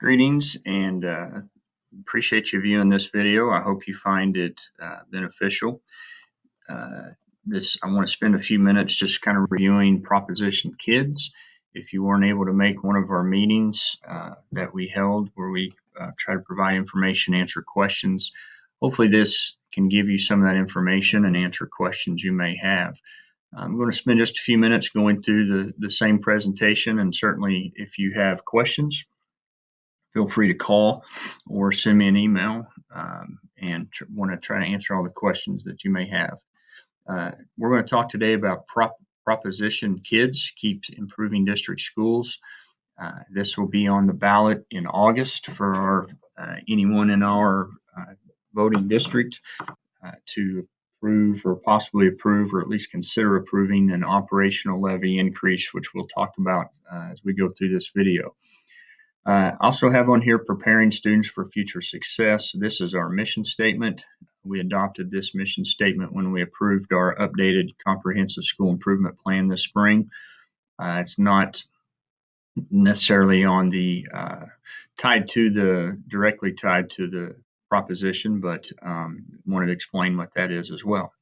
Greetings and appreciate you viewing this video. I hope you find it beneficial. I want to spend a few minutes just kind of reviewing Proposition Kids. If you weren't able to make one of our meetings that we held where we try to provide information, answer questions, hopefully this can give you some of that information and answer questions you may have. I'm going to spend just a few minutes going through the same presentation, and certainly if you have questions, feel free to call or send me an email and want to try to answer all the questions that you may have. We're going to talk today about Proposition Kids Keeps Improving District Schools. This will be on the ballot in August for anyone in our voting district to approve or possibly approve or at least consider approving an operational levy increase, which we'll talk about as we go through this video. Also have on here preparing students for future success. This is our mission statement. We adopted this mission statement when we approved our updated comprehensive school improvement plan this spring. It's not necessarily on the directly tied to the proposition, but wanted to explain what that is as well.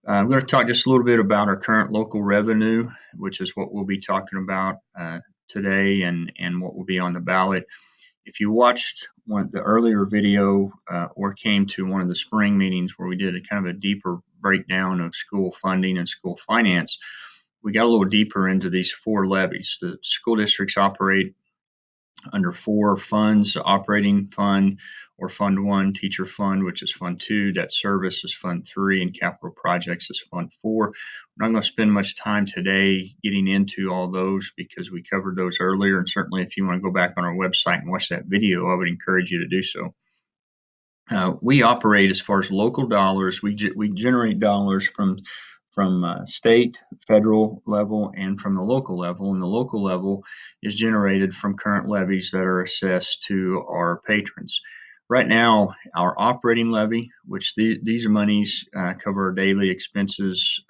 I'm going to talk just a little bit about our current local revenue, which is what we'll be talking about today and what will be on the ballot. If you watched one of the earlier video or came to one of the spring meetings where we did a kind of a deeper breakdown of school funding and school finance, we got a little deeper into these four levies. The school districts operate under four funds: operating fund or Fund 1, teacher fund, which is Fund 2, debt service is Fund 3, and capital projects is Fund 4. We're not going to spend much time today getting into all those because we covered those earlier, and certainly if you want to go back on our website and watch that video, I would encourage you to do so. We operate as far as local dollars. We generate dollars from state, federal level, and from the local level. And the local level is generated from current levies that are assessed to our patrons. Right now, our operating levy, which these monies cover our daily expenses,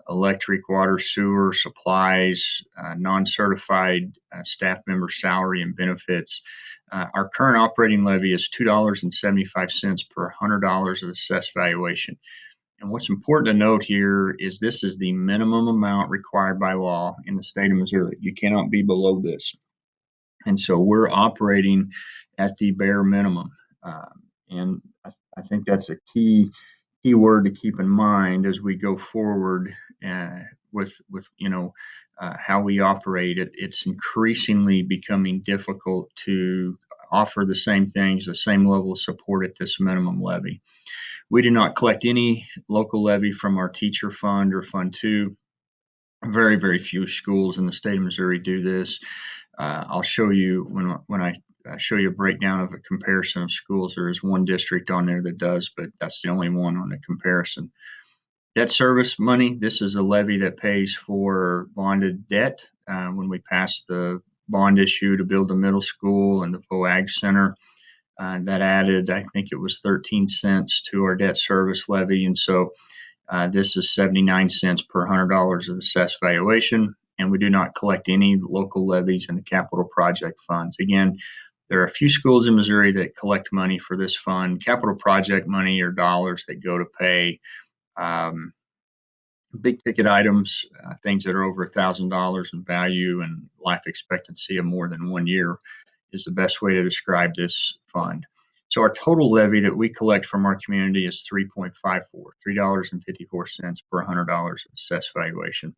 electric, water, sewer, supplies, non-certified staff member salary and benefits. Our current operating levy is $2.75 per $100 of assessed valuation. And what's important to note here is this is the minimum amount required by law in the state of Missouri. You cannot be below this. And so we're operating at the bare minimum. And I think that's a key word to keep in mind as we go forward with how we operate. It's increasingly becoming difficult to offer the same things, the same level of support at this minimum levy. We do not collect any local levy from our teacher fund or Fund 2. Very, very few schools in the state of Missouri do this. I'll show you when I show you a breakdown of a comparison of schools. There is one district on there that does, but that's the only one on the comparison. Debt service money. This is a levy that pays for bonded debt. When we passed the bond issue to build the middle school and the VOAG Center, that added, I think it was 13 cents to our debt service levy. And so this is 79 cents per $100 of assessed valuation. And we do not collect any local levies in the capital project funds. Again, there are a few schools in Missouri that collect money for this fund. Capital project money are dollars that go to pay big ticket items, things that are over $1,000 in value and life expectancy of more than 1 year is the best way to describe this fund. So our total levy that we collect from our community is $3.54 per $100 of assessed valuation.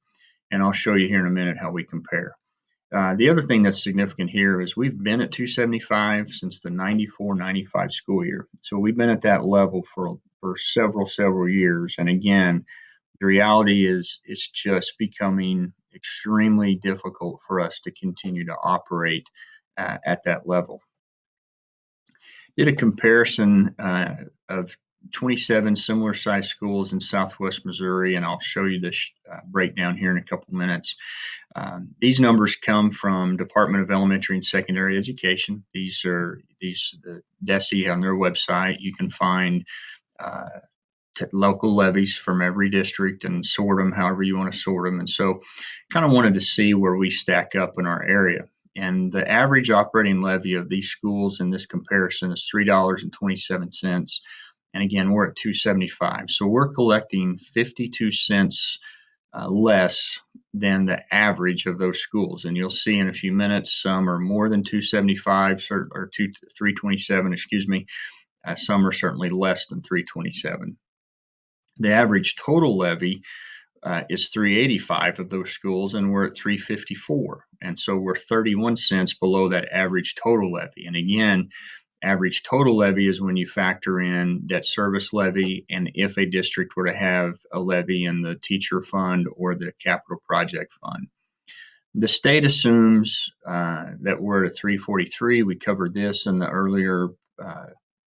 And I'll show you here in a minute how we compare. The other thing that's significant here is we've been at 275 since the 94-95 school year. So we've been at that level for several years. And again, the reality is it's just becoming extremely difficult for us to continue to operate at that level. Did a comparison of 27 similar sized schools in Southwest Missouri, and I'll show you this breakdown here in a couple minutes. These numbers come from Department of Elementary and Secondary Education. These are the DESE on their website. You can find local levies from every district and sort them however you want to sort them. And so kind of wanted to see where we stack up in our area. And the average operating levy of these schools in this comparison is $3.27. And again, we're at 275. So we're collecting 52 cents less than the average of those schools. And you'll see in a few minutes, some are more than 275 or 327, excuse me. Some are certainly less than 327. The average total levy is 385 of those schools, and we're at 354. And so we're 31 cents below that average total levy. And again, average total levy is when you factor in debt service levy and if a district were to have a levy in the teacher fund or the capital project fund. The state assumes that we're at 343. We covered this in the earlier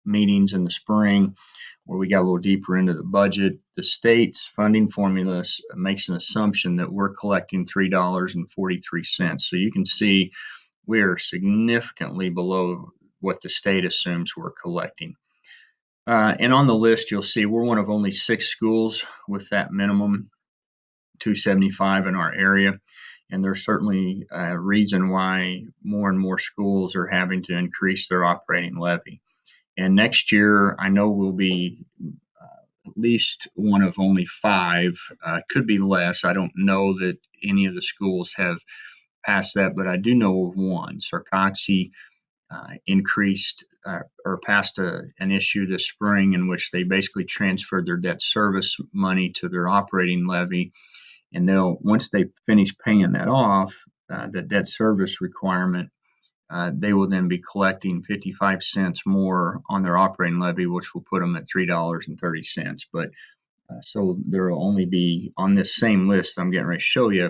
meetings in the spring where we got a little deeper into the budget. The state's funding formula makes an assumption that we're collecting $3.43. So you can see we are significantly below what the state assumes we're collecting. And on the list, you'll see we're one of only 6 schools with that minimum 275 in our area. And there's certainly a reason why more and more schools are having to increase their operating levy. And next year, I know we'll be at least one of only 5, could be less. I don't know that any of the schools have passed that, but I do know of one. Sarcoxy increased or passed an issue this spring in which they basically transferred their debt service money to their operating levy. And once they finish paying that off, the debt service requirement, they will then be collecting 55 cents more on their operating levy, which will put them at $3.30. But so there will only be on this same list I'm getting ready to show you,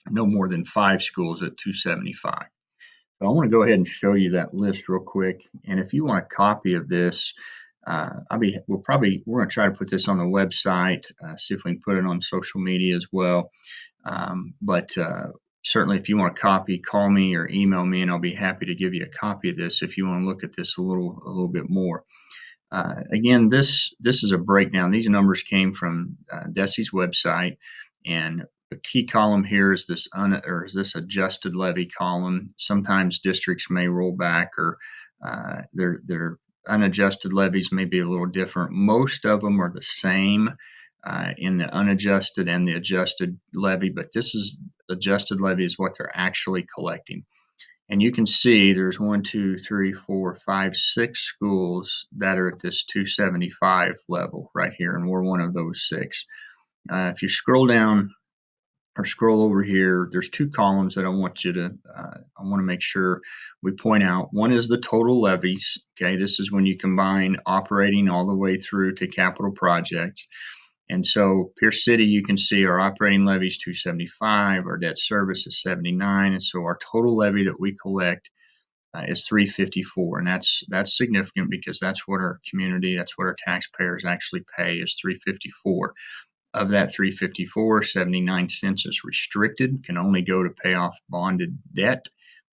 no more than 5 schools at 275. So I want to go ahead and show you that list real quick. And if you want a copy of this, we're going to try to put this on the website, see if we can put it on social media as well. But certainly, if you want a copy, call me or email me, and I'll be happy to give you a copy of this if you want to look at this a little bit more. Again, this is a breakdown. These numbers came from DESI's website, and the key column here is this adjusted levy column. Sometimes districts may roll back, or their unadjusted levies may be a little different. Most of them are the same in the unadjusted and the adjusted levy, but this is adjusted levy is what they're actually collecting. And you can see there's 1, 2, 3, 4, 5, 6 schools that are at this 275 level right here, and we're one of those 6. If you scroll down or scroll over here, there's 2 columns that I want to make sure we point out. One is the total levies. Okay, this is when you combine operating all the way through to capital projects. And so Pierce City, you can see our operating levy is 275, our debt service is 79, and so our total levy that we collect is 354, and that's significant because that's what our community, that's what our taxpayers actually pay is 354. Of that 354, 79 cents is restricted, can only go to pay off bonded debt,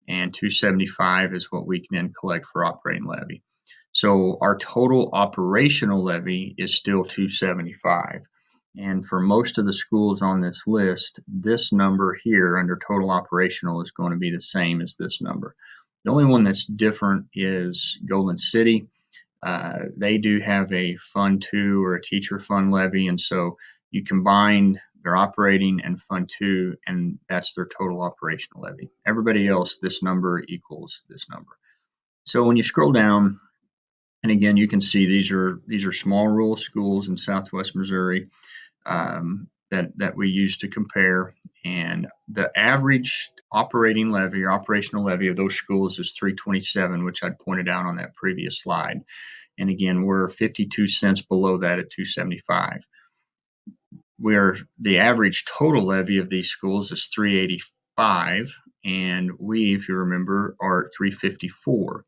and 275 is what we can then collect for operating levy. So our total operational levy is still 275. And for most of the schools on this list, this number here under total operational is going to be the same as this number. The only one that's different is Golden City. They do have a Fund 2 or a teacher fund levy, and so you combine their operating and Fund 2, and that's their total operational levy. Everybody else, this number equals this number. So when you scroll down, and again, you can see these are small rural schools in Southwest Missouri that we use to compare. And the average operating levy or operational levy of those schools is 327, which I'd pointed out on that previous slide. And again, we're 52 cents below that at 275. The average total levy of these schools is 385, and we, if you remember, are at 354.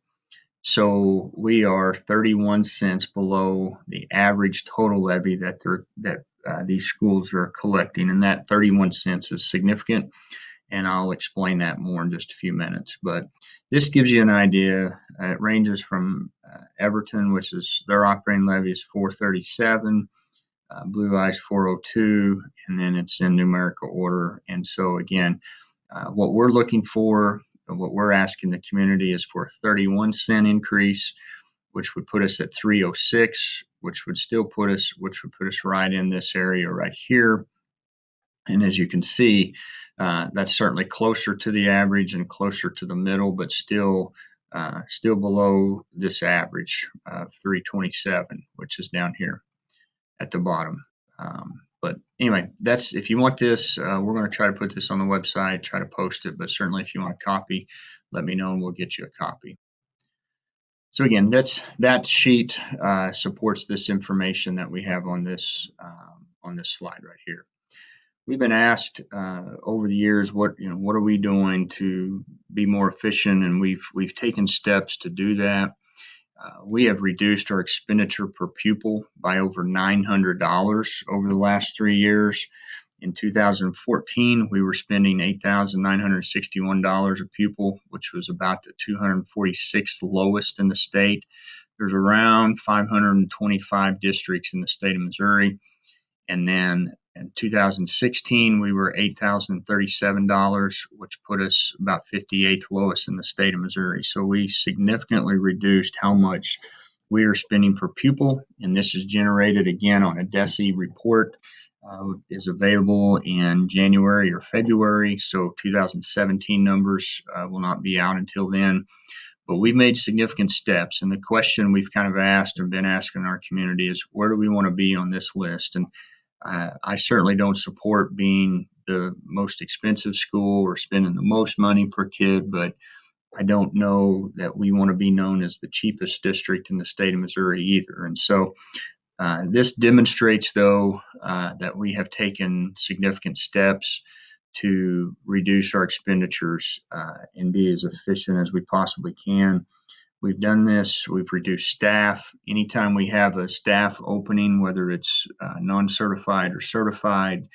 So we are 31 cents below the average total levy that these schools are collecting, and that 31 cents is significant, and I'll explain that more in just a few minutes. But this gives you an idea. It ranges from Everton, which is their operating levy is 437, Blue Ice 402, and then it's in numerical order. And so again, what we're looking for what we're asking the community is for a 31-cent increase, which would put us at 306, which would put us right in this area right here. And as you can see, that's certainly closer to the average and closer to the middle, but still below this average of 327, which is down here at the bottom. But anyway, that's if you want this, we're going to try to put this on the website, try to post it. But certainly, if you want a copy, let me know and we'll get you a copy. So again, that sheet supports this information that we have on this slide right here. We've been asked over the years what are we doing to be more efficient, and we've taken steps to do that. We have reduced our expenditure per pupil by over $900 over the last 3 years. In 2014, we were spending $8,961 a pupil, which was about the 246th lowest in the state. There's around 525 districts in the state of Missouri. And then in 2016, we were $8,037, which put us about 58th lowest in the state of Missouri. So we significantly reduced how much we are spending per pupil. And this is generated again on a DESE report. Is available in January or February. So 2017 numbers will not be out until then. But we've made significant steps. And the question we've kind of asked and been asking our community is, where do we want to be on this list? And I certainly don't support being the most expensive school or spending the most money per kid, but I don't know that we want to be known as the cheapest district in the state of Missouri either. And so this demonstrates, though, that we have taken significant steps to reduce our expenditures and be as efficient as we possibly can. We've done this. We've reduced staff. Anytime we have a staff opening, whether it's non-certified or certified,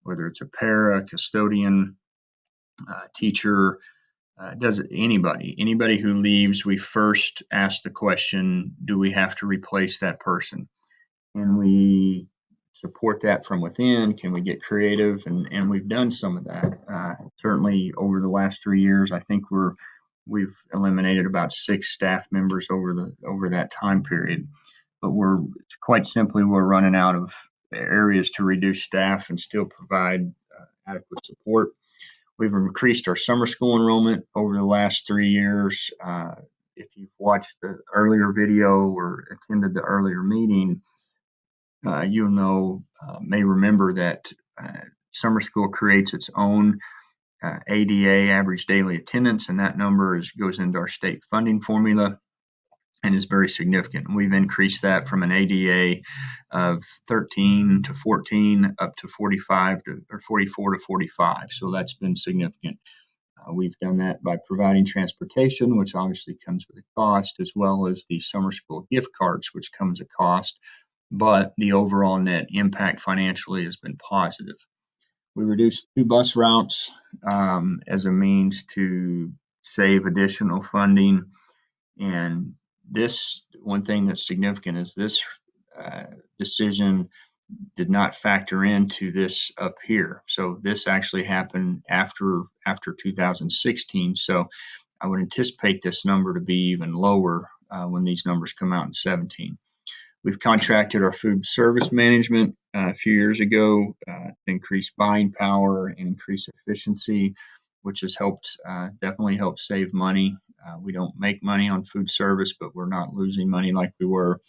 whether it's a para, custodian, teacher, anybody who leaves, we first ask the question, do we have to replace that person? Can we support that from within? Can we get creative? And we've done some of that. Certainly over the last 3 years, I think we've eliminated about 6 staff members over that time period. But we're running out of areas to reduce staff and still provide adequate support. We've increased our summer school enrollment over the last 3 years. If you've watched the earlier video or attended the earlier meeting, may remember that summer school creates its own ADA, average daily attendance, and that number goes into our state funding formula and is very significant. We've increased that from an ADA of 13 to 14 up to 44 to 45. So that's been significant. We've done that by providing transportation, which obviously comes with a cost, as well as the summer school gift cards, which comes at a cost. But the overall net impact financially has been positive. We reduced 2 bus routes as a means to save additional funding. And this one thing that's significant is this decision did not factor into this up here. So this actually happened after 2016. So I would anticipate this number to be even lower when these numbers come out in 17. We've contracted our food service management a few years ago to increase buying power and increase efficiency, which has definitely helped save money. We don't make money on food service, but we're not losing money like we were.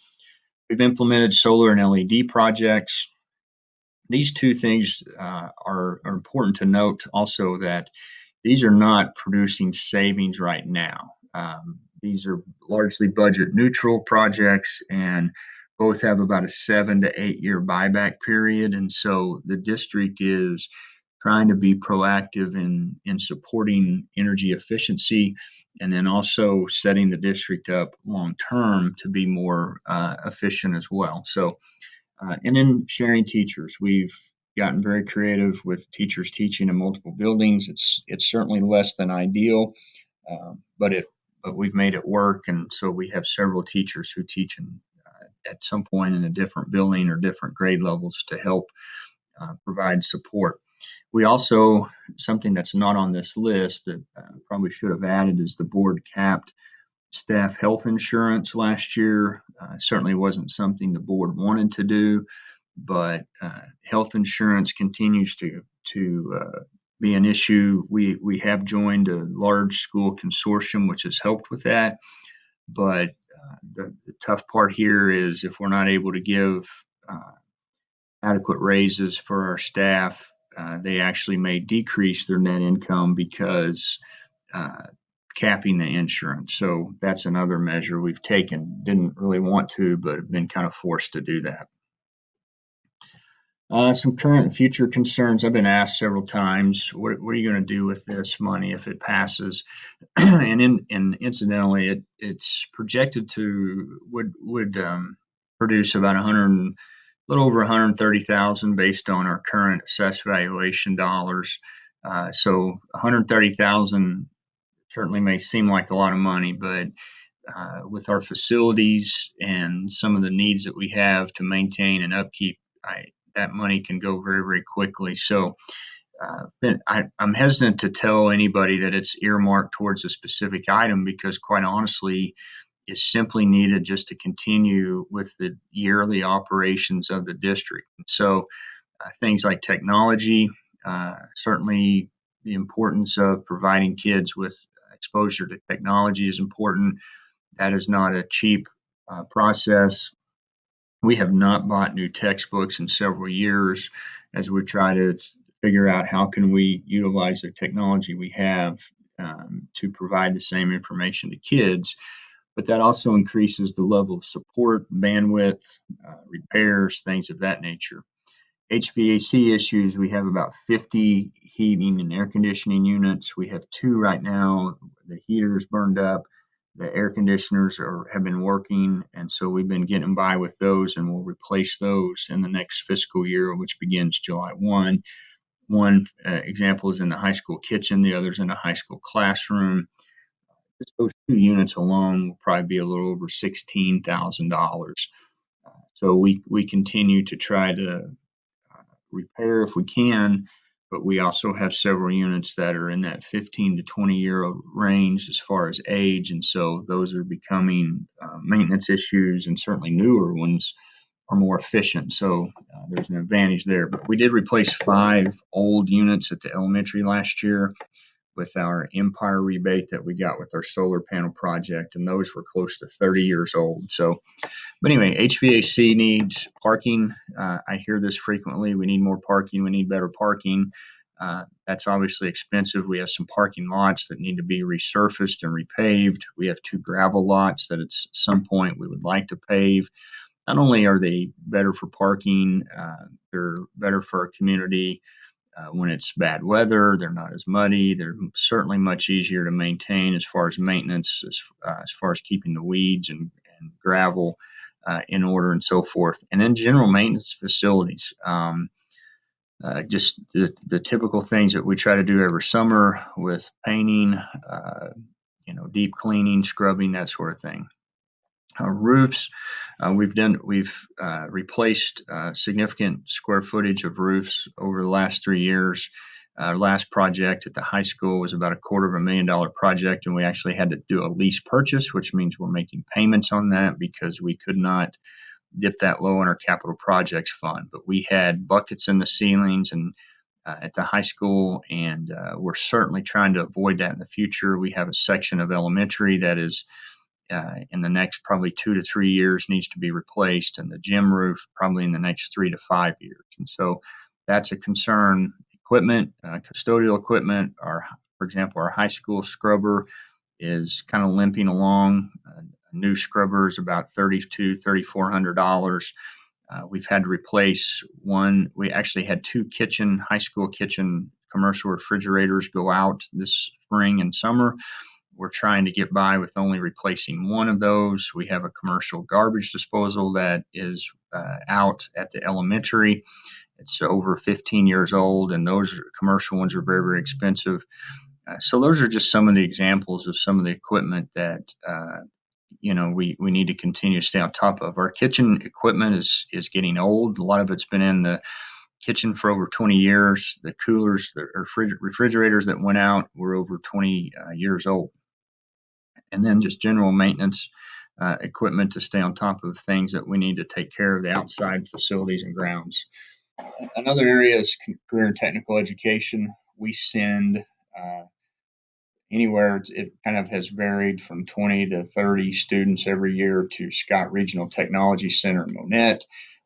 We've implemented solar and LED projects. These two things are important to note also, that these are not producing savings right now. These are largely budget neutral projects, and both have about a 7 to 8 year buyback period. And so the district is trying to be proactive in supporting energy efficiency, and then also setting the district up long term to be more efficient as well. So, and then sharing teachers. We've gotten very creative with teachers teaching in multiple buildings. It's certainly less than ideal, but we've made it work. And so we have several teachers who teach at some point in a different building or different grade levels to help provide support. We also, something that's not on this list that probably should have added, is the board capped staff health insurance last year. Certainly wasn't something the board wanted to do, but health insurance continues to be an issue. We have joined a large school consortium, which has helped with that. But the tough part here is if we're not able to give adequate raises for our staff, they actually may decrease their net income because uh, capping the insurance. So that's another measure we've taken. Didn't really want to, but have been kind of forced to do that. Some current and future concerns. I've been asked several times, what are you going to do with this money if it passes? And incidentally, it's projected to would produce about 100, a little over 130,000 based on our current assessed valuation dollars. So 130,000 certainly may seem like a lot of money, but with our facilities and some of the needs that we have to maintain and upkeep, that money can go very, very quickly. So I'm hesitant to tell anybody that it's earmarked towards a specific item because, quite honestly, it's simply needed just to continue with the yearly operations of the district. So things like technology, certainly the importance of providing kids with exposure to technology is important. That is not a cheap process. We have not bought new textbooks in several years as we try to figure out how can we utilize the technology we have to provide the same information to kids. But that also increases the level of support, bandwidth, repairs, things of that nature. HVAC issues, we have about 50 heating and air conditioning units. We have two right now. The heaters burned up. The air conditioners have been working, and so we've been getting by with those, and we'll replace those in the next fiscal year, which begins July 1. One example is in the high school kitchen. The other's in a high school classroom. Just those two units alone will probably be a little over $16,000. So we continue to try to repair if we can, but we also have several units that are in that 15 to 20-year range as far as age, and so those are becoming maintenance issues, and certainly newer ones are more efficient. So there's an advantage there. But we did replace 5 old units at the elementary last year with our Empire rebate that we got with our solar panel project, and those were close to 30 years old. So but anyway, HVAC needs parking. I hear this frequently. We need more parking. We need better parking. That's obviously expensive. We have some parking lots that need to be resurfaced and repaved. We have 2 gravel lots that at some point we would like to pave. Not only are they better for parking, they're better for our community. When it's bad weather, they're not as muddy. They're certainly much easier to maintain as far as maintenance, as far as keeping the weeds and gravel in order and so forth. And then general maintenance facilities. Just the typical things that we try to do every summer with painting, deep cleaning, scrubbing, that sort of thing. Roofs, we've replaced significant square footage of roofs over the last 3 years. Our last project at the high school was about $250,000 project, and we actually had to do a lease purchase, which means we're making payments on that because we could not dip that low in our capital projects fund. But we had buckets in the ceilings and at the high school, and we're certainly trying to avoid that in the future. We have a section of elementary that is in the next probably 2 to 3 years needs to be replaced, and the gym roof probably in the next 3 to 5 years. And so that's a concern. Equipment, custodial equipment, for example, our high school scrubber is kind of limping along. A new scrubber is about $3,400. We've had to replace one. We actually had 2 high school kitchen commercial refrigerators go out this spring and summer. We're trying to get by with only replacing one of those. We have a commercial garbage disposal that is out at the elementary. It's over 15 years old, and those commercial ones are very, very expensive. So those are just some of the examples of some of the equipment that we need to continue to stay on top of. Our kitchen equipment is getting old. A lot of it's been in the kitchen for over 20 years. The coolers, the refrigerators that went out were over 20 years old. And then just general maintenance equipment to stay on top of things that we need to take care of the outside facilities and grounds. Another area is career and technical education. We send anywhere, it kind of has varied from 20 to 30 students every year to Scott Regional Technology Center in Monette,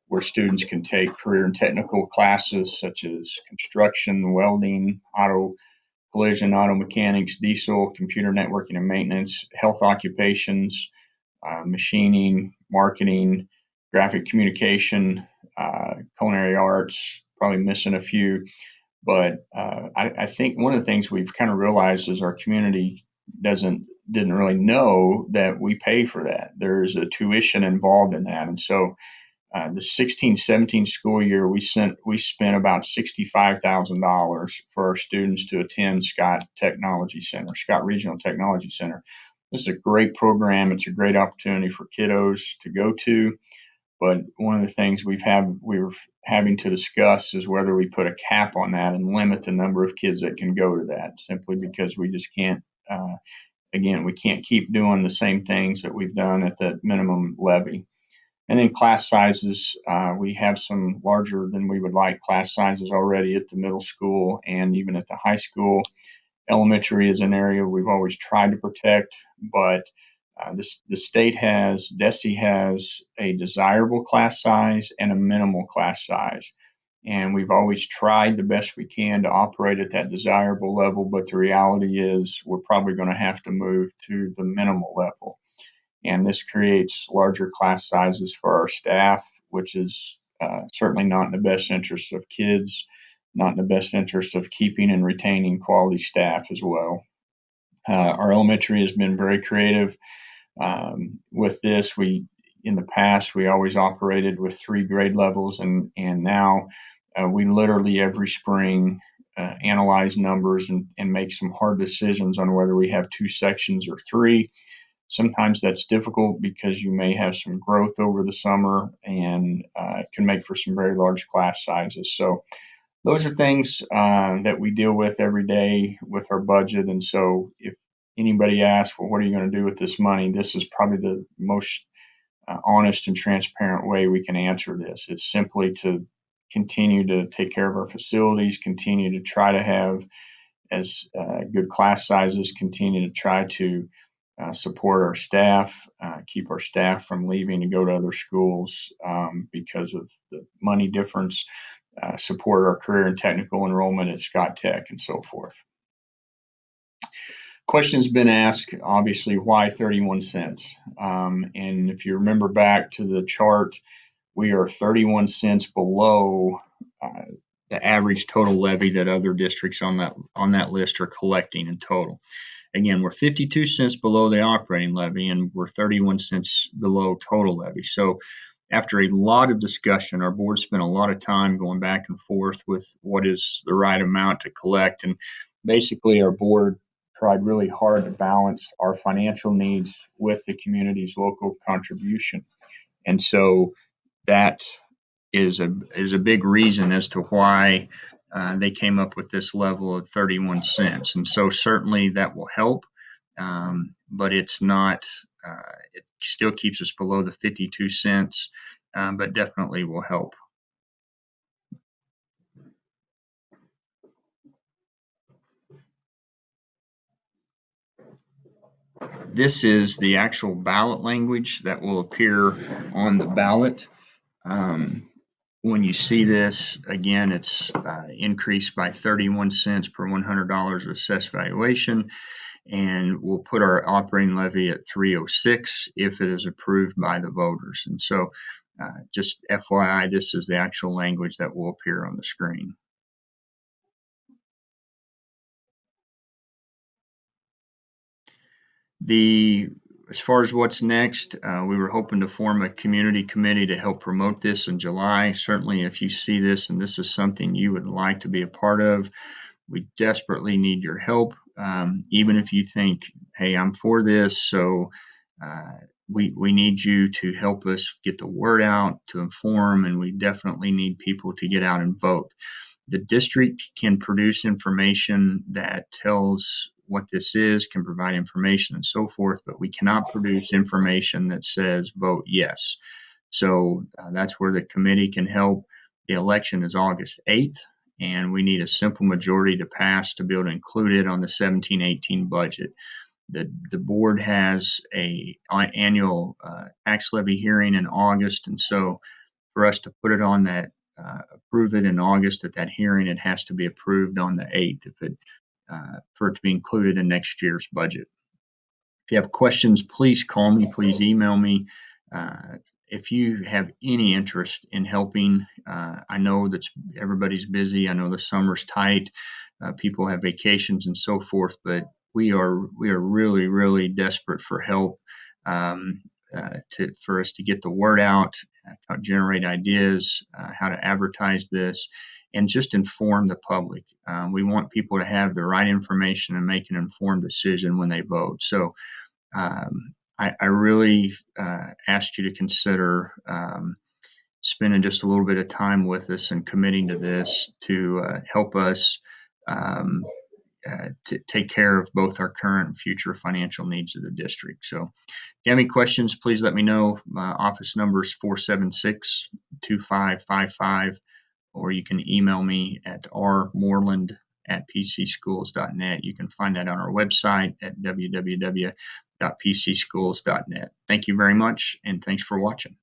where students can take career and technical classes such as construction, welding, auto collision, auto mechanics, diesel, computer networking and maintenance, health occupations, machining, marketing, graphic communication, culinary arts, probably missing a few. But I think one of the things we've kind of realized is our community didn't really know that we pay for that. There's a tuition involved in that, and so the 16-17 school year, we spent about $65,000 for our students to attend Scott Technology Center, Scott Regional Technology Center. This is a great program. It's a great opportunity for kiddos to go to. But one of the things we were having to discuss is whether we put a cap on that and limit the number of kids that can go to that, simply because we just can't. Again, we can't keep doing the same things that we've done at the minimum levy. And then class sizes, we have some larger than we would like class sizes already at the middle school and even at the high school. Elementary is an area we've always tried to protect, but the state DESE has a desirable class size and a minimal class size. And we've always tried the best we can to operate at that desirable level, but the reality is we're probably going to have to move to the minimal level. And this creates larger class sizes for our staff, which is certainly not in the best interest of kids, not in the best interest of keeping and retaining quality staff as well. Our elementary has been very creative with this. In the past, we always operated with 3 grade levels, and now we literally every spring analyze numbers and make some hard decisions on whether we have 2 sections or 3. Sometimes that's difficult because you may have some growth over the summer, and it can make for some very large class sizes. So those are things that we deal with every day with our budget. And so if anybody asks, well, what are you going to do with this money? This is probably the most honest and transparent way we can answer this. It's simply to continue to take care of our facilities, continue to try to have as good class sizes, continue to try to support our staff, keep our staff from leaving to go to other schools because of the money difference, support our career and technical enrollment at Scott Tech, and so forth. Questions been asked, obviously, why 31 cents? And if you remember back to the chart, we are 31 cents below the average total levy that other districts on that list are collecting in total. Again, we're 52 cents below the operating levy, and we're 31 cents below total levy. So after a lot of discussion, our board spent a lot of time going back and forth with what is the right amount to collect. And basically, our board tried really hard to balance our financial needs with the community's local contribution. And so that is a big reason as to why they came up with this level of 31 cents. And so certainly that will help, but it's not, it still keeps us below the 52 cents, but definitely will help. This is the actual ballot language that will appear on the ballot. When you see this, again, it's increased by 31 cents per $100 of assessed valuation, and we'll put our operating levy at 306 if it is approved by the voters. And so just FYI, this is the actual language that will appear on the screen. As far as what's next, we were hoping to form a community committee to help promote this in July. Certainly, if you see this and this is something you would like to be a part of, we desperately need your help. Even if you think, hey, I'm for this, so uh, we need you to help us get the word out, to inform, and we definitely need people to get out and vote. The district can produce information that tells what this is, can provide information and so forth, but we cannot produce information that says vote yes. So that's where the committee can help. The election is August 8th, and we need a simple majority to pass to be able to include it on the 17-18 budget. The board has a annual tax levy hearing in August, and so for us to put it on that, approve it in August at that hearing, it has to be approved on the 8th for it to be included in next year's budget. If you have questions, please call me, please email me. Uh, if you have any interest in helping, I know that everybody's busy. I know the summer's tight. People have vacations and so forth, but we are really, really desperate for help, for us to get the word out, how to generate ideas, how to advertise this, and just inform the public. We want people to have the right information and make an informed decision when they vote. So I really asked you to consider spending just a little bit of time with us and committing to this to help us um, to take care of both our current and future financial needs of the district. So, if you have any questions, please let me know. My office number is 476-2555, or you can email me at rmoreland@pcschools.net. You can find that on our website at www.pcschools.net. Thank you very much, and thanks for watching.